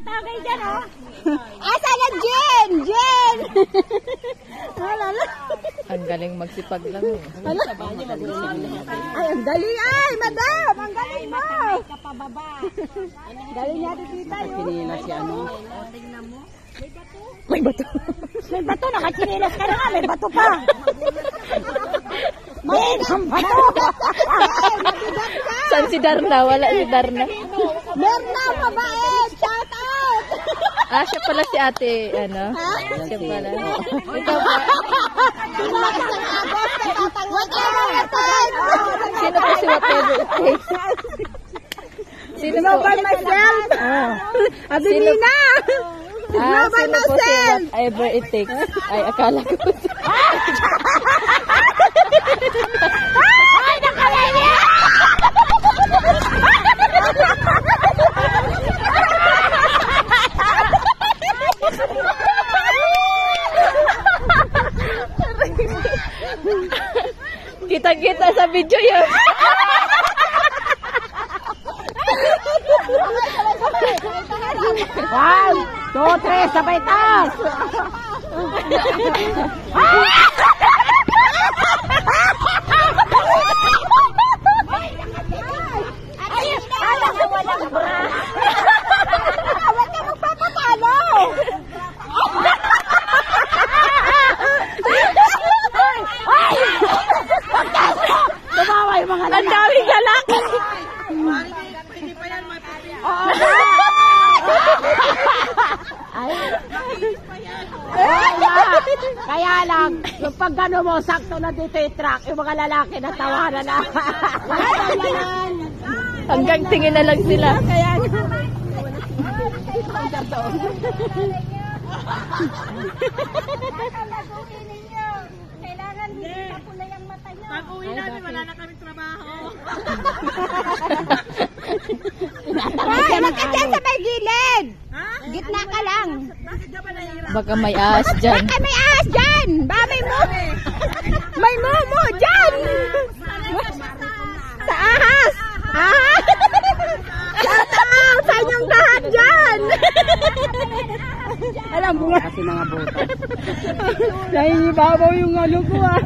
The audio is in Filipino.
tagay dyan, oh. Asa yan, Jen? Jen! Ang galing magsipag lang eh. Ay, ang galing ay, madam! Ang galing mo! Galing niya tita yun. Nakachinilas si ano. May bato. May bato, nakachinilas ka na nga, may bato pa. May bato! Saan si Darna? Wala si Darna. Merna, mabait! Shout out! Ah, siya pala si ate, ano? Siya pala. Ikaw ba? Sino po si whatever it takes? Sino po? By myself! Adelina! Ah, sino po si whatever it takes? Ay, akala ko. Ay, nakalaya! Kita-kita sa video yun. One, two, three, sabay taas! Huwag ka magpapatalo! Tumawa yung mga Ang daming lalaki. Kaya lang, yung pag gano'n mo, sakto na dito yung truck, yung mga lalaki natawa na lang. Hanggang tingin na lang sila. Kaya kailangan hindi mapulay ang mata niya. Pag-uwi namin, wala na kaming trabaho. Ay, wag ka dyan sa may gilid. Gitna ka lang. Bakit ka ba nahihirap? Baka may ahas dyan. Baka may ahas dyan. Ba, may mo. May momo dyan. Sa ahas. Ahas. Shout sa inyong lahat dyan. Alam mo nga. Kasi mga butas. Nahihibabaw yung ano ko ah.